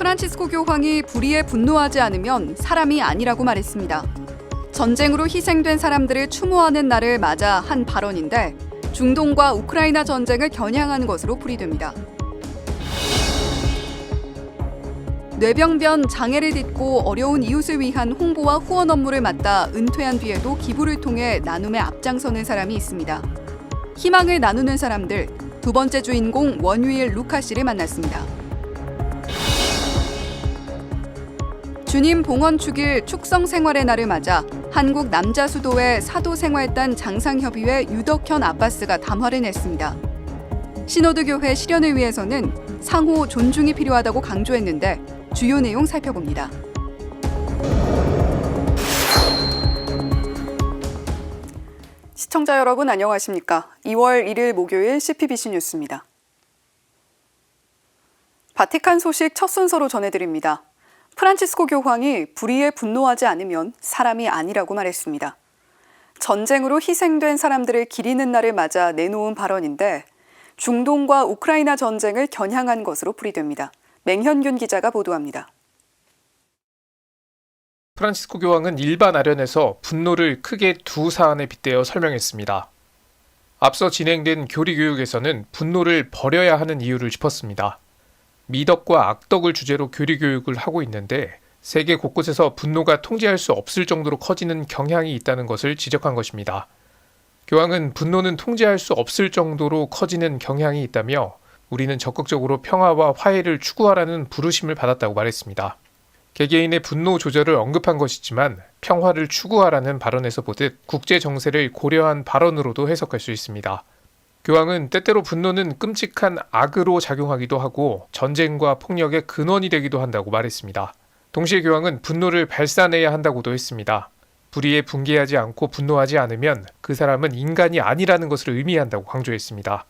프란치스코 교황이 불의에 분노하지 않으면 사람이 아니라고 말했습니다. 전쟁으로 희생된 사람들을 추모하는 날을 맞아 한 발언인데 중동과 우크라이나 전쟁을 겨냥한 것으로 풀이됩니다. 뇌병변 장애를 딛고 어려운 이웃을 위한 홍보와 후원 업무를 맡다 은퇴한 뒤에도 기부를 통해 나눔에 앞장서는 사람이 있습니다. 희망을 나누는 사람들, 두 번째 주인공 원유일 루카 씨를 만났습니다. 주님 봉헌 축일 축성 생활의 날을 맞아 한국 남자수도회 사도생활단 장상협의회 유덕현 아바스가 담화를 냈습니다. 시노드 교회 실현을 위해서는 상호 존중이 필요하다고 강조했는데 주요 내용 살펴봅니다. 시청자 여러분 안녕하십니까? 2월 1일 목요일 CPBC 뉴스입니다. 바티칸 소식 첫 순서로 전해드립니다. 프란치스코 교황이 불의에 분노하지 않으면 사람이 아니라고 말했습니다. 전쟁으로 희생된 사람들을 기리는 날을 맞아 내놓은 발언인데 중동과 우크라이나 전쟁을 겨냥한 것으로 풀이됩니다. 맹현균 기자가 보도합니다. 프란치스코 교황은 일반 아련에서 분노를 크게 두 사안에 빗대어 설명했습니다. 앞서 진행된 교리교육에서는 분노를 버려야 하는 이유를 짚었습니다. 미덕과 악덕을 주제로 교리교육을 하고 있는데 세계 곳곳에서 분노가 통제할 수 없을 정도로 커지는 경향이 있다는 것을 지적한 것입니다. 교황은 분노는 통제할 수 없을 정도로 커지는 경향이 있다며 우리는 적극적으로 평화와 화해를 추구하라는 부르심을 받았다고 말했습니다. 개개인의 분노 조절을 언급한 것이지만 평화를 추구하라는 발언에서 보듯 국제 정세를 고려한 발언으로도 해석할 수 있습니다. 교황은 때때로 분노는 끔찍한 악으로 작용하기도 하고 전쟁과 폭력의 근원이 되기도 한다고 말했습니다. 동시에 교황은 분노를 발산해야 한다고도 했습니다. 불의에 분개하지 않고 분노하지 않으면 그 사람은 인간이 아니라는 것을 의미한다고 강조했습니다.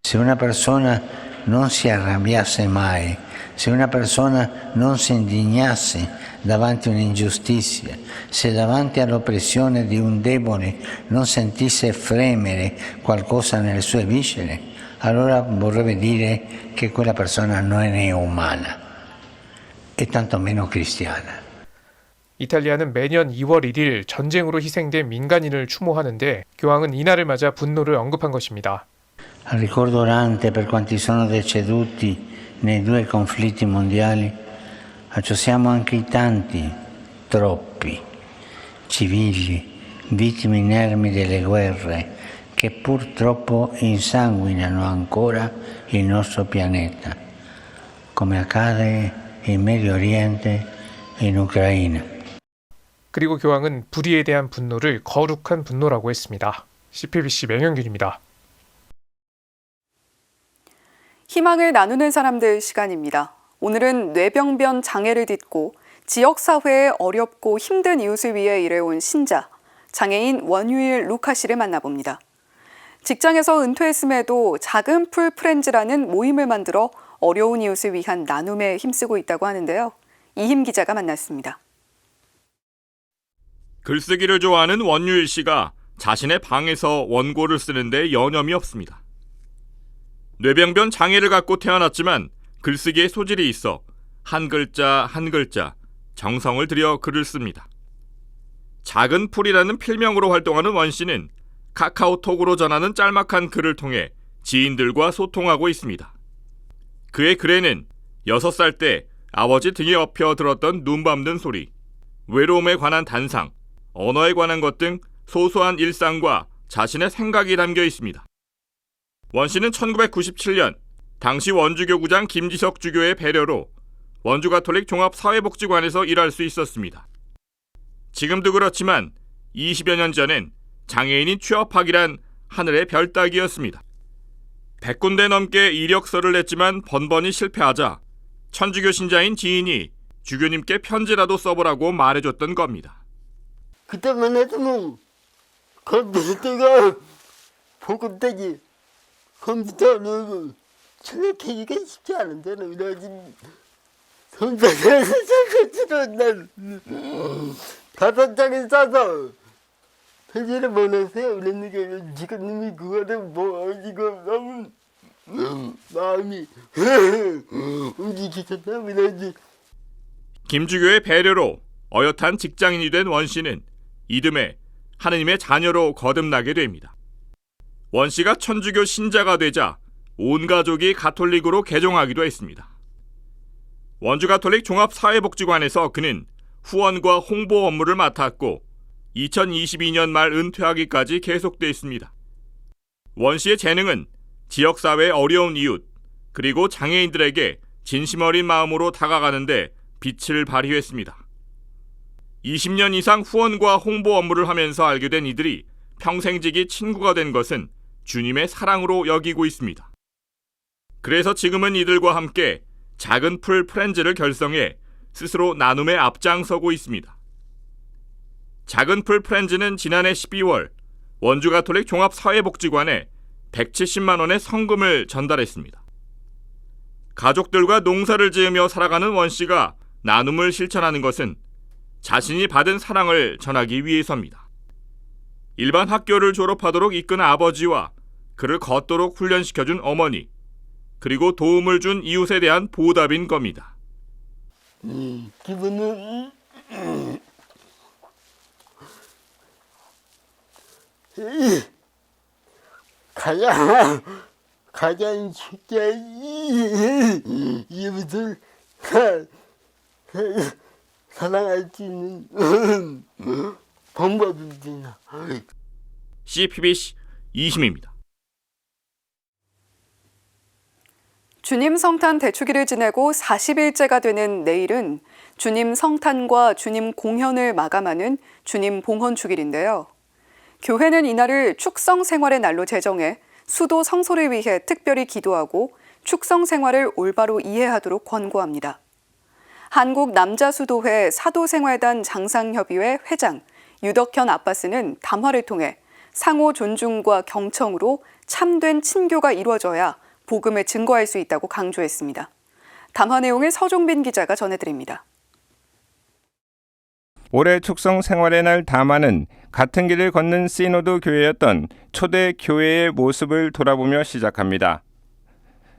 Se una persona non si arrabbiasse mai, se una persona non si indignasse davanti a un'ingiustizia, se davanti all'oppressione di un debole non sentisse fremere qualcosa nelle sue viscere, allora vorrebbe dire che quella persona non è umana e tantomeno cristiana. 이탈리아는 매년 2월 1일 전쟁으로 희생된 민간인을 추모하는데 교황은 이날을 맞아 분노를 언급한 것입니다. Al ricordo orante per quanti sono deceduti nei due conflitti mondiali, associamo anche i tanti, troppi, civili, vittime inermi delle guerre che purtroppo insanguinano ancora il nostro pianeta, come accade in Medio Oriente e in Ucraina. 그리고 교황은 불의에 대한 분노를 거룩한 분노라고 했습니다. CPBC 맹현균입니다. 희망을 나누는 사람들 시간입니다. 오늘은 뇌병변 장애를 딛고 지역사회의 어렵고 힘든 이웃을 위해 일해온 신자, 장애인 원유일 루카 씨를 만나봅니다. 직장에서 은퇴했음에도 작은 풀 프렌즈라는 모임을 만들어 어려운 이웃을 위한 나눔에 힘쓰고 있다고 하는데요. 이힘 기자가 만났습니다. 글쓰기를 좋아하는 원유일 씨가 자신의 방에서 원고를 쓰는데 여념이 없습니다. 뇌병변 장애를 갖고 태어났지만 글쓰기에 소질이 있어 한 글자 한 글자 정성을 들여 글을 씁니다. 작은 풀이라는 필명으로 활동하는 원 씨는 카카오톡으로 전하는 짤막한 글을 통해 지인들과 소통하고 있습니다. 그의 글에는 6살 때 아버지 등에 엎여 들었던 눈 밟는 소리, 외로움에 관한 단상, 언어에 관한 것 등 소소한 일상과 자신의 생각이 담겨 있습니다. 원 씨는 1997년 당시 원주교구장 김지석 주교의 배려로 원주가톨릭 종합사회복지관에서 일할 수 있었습니다. 지금도 그렇지만 20여 년 전엔 장애인이 취업하기란 하늘의 별 따기였습니다. 100군데 넘게 이력서를 냈지만 번번이 실패하자 천주교 신자인 지인이 주교님께 편지라도 써보라고 말해줬던 겁니다. 그때만 해도 컴퓨터가 보급되기 컴퓨터는 출력하기가 쉽지 않은데 그래야지 성장에서 난 5장이 싸서 편지를 보내세요. 그랬는데 지금님이 그거를 뭐 이거 너무 마음이 움직이셨나 보지. 김주교의 배려로 어엿한 직장인이 된 원 씨는 이듬해 하느님의 자녀로 거듭나게 됩니다. 원 씨가 천주교 신자가 되자 온 가족이 가톨릭으로 개종하기도 했습니다. 원주 가톨릭 종합사회복지관에서 그는 후원과 홍보 업무를 맡았고 2022년 말 은퇴하기까지 계속됐습니다. 원 씨의 재능은 지역사회의 어려운 이웃 그리고 장애인들에게 진심 어린 마음으로 다가가는데 빛을 발휘했습니다. 20년 이상 후원과 홍보 업무를 하면서 알게 된 이들이 평생지기 친구가 된 것은 주님의 사랑으로 여기고 있습니다. 그래서 지금은 이들과 함께 작은 풀 프렌즈를 결성해 스스로 나눔에 앞장서고 있습니다. 작은 풀 프렌즈는 지난해 12월 원주 가톨릭 종합사회복지관에 170만 원의 성금을 전달했습니다. 가족들과 농사를 지으며 살아가는 원 씨가 나눔을 실천하는 것은 자신이 받은 사랑을 전하기 위해서입니다. 일반 학교를 졸업하도록 이끈 아버지와 그를 걷도록 훈련시켜준 어머니, 그리고 도움을 준 이웃에 대한 보답인 겁니다. 기분은 가장 쉽게 이웃을 사랑할 수 있는 방법입니다. CPBC 이심입니다. 주님 성탄 대축일을 지내고 40일째가 되는 내일은 주님 성탄과 주님 공현을 마감하는 주님 봉헌축일인데요. 교회는 이날을 축성 생활의 날로 제정해 수도 성소를 위해 특별히 기도하고 축성 생활을 올바로 이해하도록 권고합니다. 한국남자수도회 사도생활단 장상협의회 회장 유덕현 아빠스는 담화를 통해 상호 존중과 경청으로 참된 친교가 이루어져야 복음을 증거할 수 있다고 강조했습니다. 담화 내용을 서종빈 기자가 전해드립니다. 올해 축성 생활의 날 담화는 같은 길을 걷는 시노드 교회였던 초대 교회의 모습을 돌아보며 시작합니다.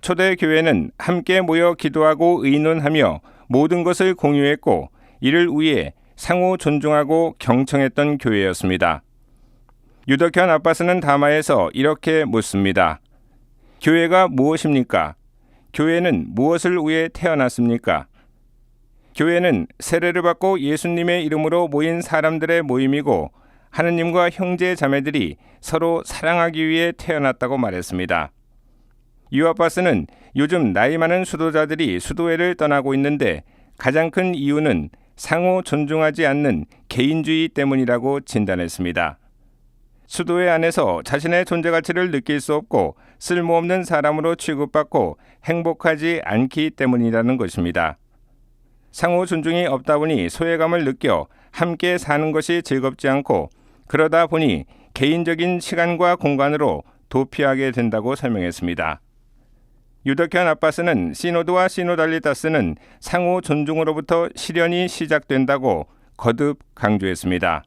초대 교회는 함께 모여 기도하고 의논하며 모든 것을 공유했고 이를 위해 상호 존중하고 경청했던 교회였습니다. 유덕현 아빠스는 담화에서 이렇게 묻습니다. 교회가 무엇입니까? 교회는 무엇을 위해 태어났습니까? 교회는 세례를 받고 예수님의 이름으로 모인 사람들의 모임이고 하느님과 형제 자매들이 서로 사랑하기 위해 태어났다고 말했습니다. 유 아빠스는 요즘 나이 많은 수도자들이 수도회를 떠나고 있는데 가장 큰 이유는 상호 존중하지 않는 개인주의 때문이라고 진단했습니다. 수도회 안에서 자신의 존재 가치를 느낄 수 없고 쓸모없는 사람으로 취급받고 행복하지 않기 때문이라는 것입니다. 상호 존중이 없다 보니 소외감을 느껴 함께 사는 것이 즐겁지 않고 그러다 보니 개인적인 시간과 공간으로 도피하게 된다고 설명했습니다. 유덕현 아빠스는 시노드와 시노달리다스는 상호 존중으로부터 실현이 시작된다고 거듭 강조했습니다.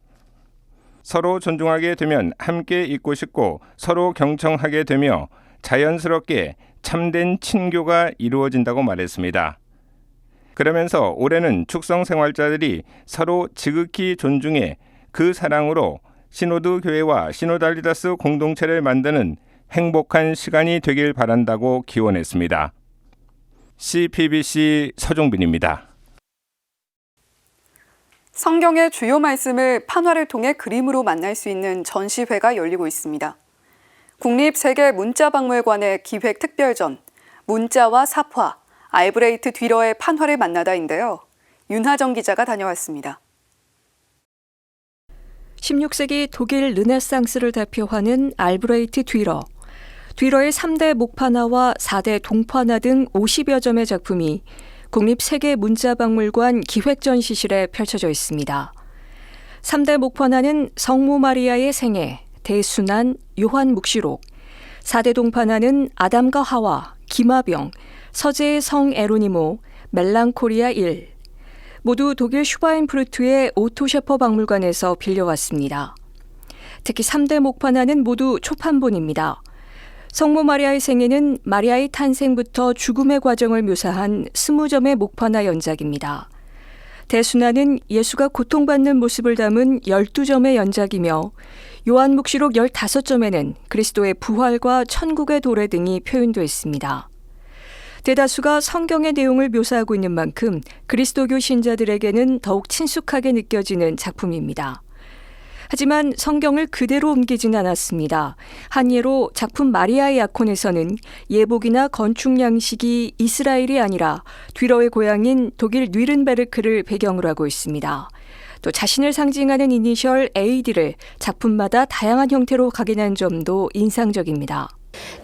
서로 존중하게 되면 함께 있고 싶고 서로 경청하게 되며 자연스럽게 참된 친교가 이루어진다고 말했습니다. 그러면서 올해는 축성 생활자들이 서로 지극히 존중해 그 사랑으로 시노드 교회와 시노달리다스 공동체를 만드는 행복한 시간이 되길 바란다고 기원했습니다. CPBC 서종빈입니다. 성경의 주요 말씀을 판화를 통해 그림으로 만날 수 있는 전시회가 열리고 있습니다. 국립세계문자박물관의 기획특별전, 문자와 삽화, 알브레이트 뒤러의 판화를 만나다인데요. 윤하정 기자가 다녀왔습니다. 16세기 독일 르네상스를 대표하는 알브레이트 뒤러. 뒤러의 3대 목판화와 4대 동판화 등 50여 점의 작품이 국립세계문자박물관 기획전시실에 펼쳐져 있습니다. 3대 목판화는 성모 마리아의 생애, 대순환, 요한 묵시록, 4대 동판화는 아담과 하와, 기마병, 서재의 성 에로니모, 멜랑콜리아 1, 모두 독일 슈바인프루트의 오토 셰퍼 박물관에서 빌려왔습니다. 특히 3대 목판화는 모두 초판본입니다. 성모 마리아의 생애는 마리아의 탄생부터 죽음의 과정을 묘사한 20점의 목화나 연작입니다. 대순환은 예수가 고통받는 모습을 담은 12점의 연작이며 요한묵시록 15점에는 그리스도의 부활과 천국의 도래 등이 표현되어 있습니다. 대다수가 성경의 내용을 묘사하고 있는 만큼 그리스도교 신자들에게는 더욱 친숙하게 느껴지는 작품입니다. 하지만 성경을 그대로 옮기진 않았습니다. 한 예로 작품 마리아의 약혼에서는 예복이나 건축 양식이 이스라엘이 아니라 뒤러의 고향인 독일 뉘른베르크를 배경으로 하고 있습니다. 또 자신을 상징하는 이니셜 AD를 작품마다 다양한 형태로 각인한 점도 인상적입니다.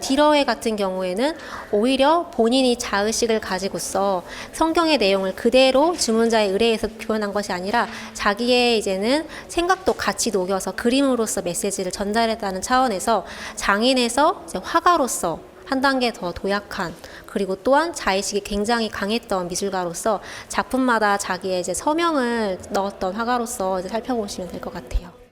디러웨 같은 경우에는 오히려 본인이 자의식을 가지고서 성경의 내용을 그대로 주문자의 의뢰에서 표현한 것이 아니라 자기의 이제는 생각도 같이 녹여서 그림으로서 메시지를 전달했다는 차원에서 장인에서 이제 화가로서 한 단계 더 도약한, 그리고 또한 자의식이 굉장히 강했던 미술가로서 작품마다 자기의 이제 서명을 넣었던 화가로서 이제 살펴보시면 될 것 같아요.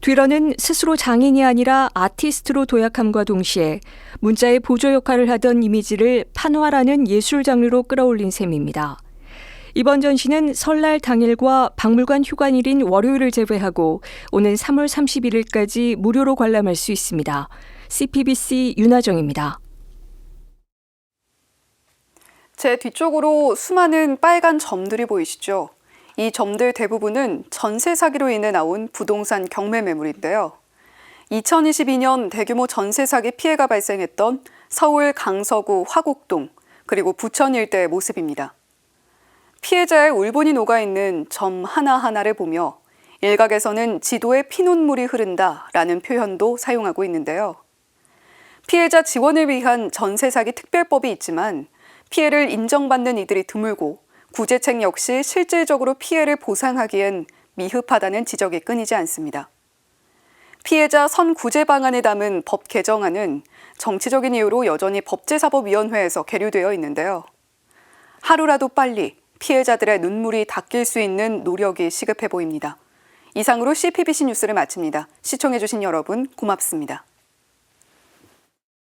뒤러는 스스로 장인이 아니라 아티스트로 도약함과 동시에 문자의 보조 역할을 하던 이미지를 판화라는 예술 장르로 끌어올린 셈입니다. 이번 전시는 설날 당일과 박물관 휴관일인 월요일을 제외하고 오는 3월 31일까지 무료로 관람할 수 있습니다. CPBC 윤하정입니다. 제 뒤쪽으로 수많은 빨간 점들이 보이시죠? 이 점들 대부분은 전세 사기로 인해 나온 부동산 경매 매물인데요. 2022년 대규모 전세 사기 피해가 발생했던 서울 강서구 화곡동 그리고 부천 일대의 모습입니다. 피해자의 울분이 녹아있는 점 하나하나를 보며 일각에서는 지도에 피눈물이 흐른다라는 표현도 사용하고 있는데요. 피해자 지원을 위한 전세 사기 특별법이 있지만 피해를 인정받는 이들이 드물고 구제책 역시 실질적으로 피해를 보상하기엔 미흡하다는 지적이 끊이지 않습니다. 피해자 선구제 방안에 담은 법 개정안은 정치적인 이유로 여전히 법제사법위원회에서 계류되어 있는데요. 하루라도 빨리 피해자들의 눈물이 닦일 수 있는 노력이 시급해 보입니다. 이상으로 CPBC 뉴스를 마칩니다. 시청해주신 여러분 고맙습니다.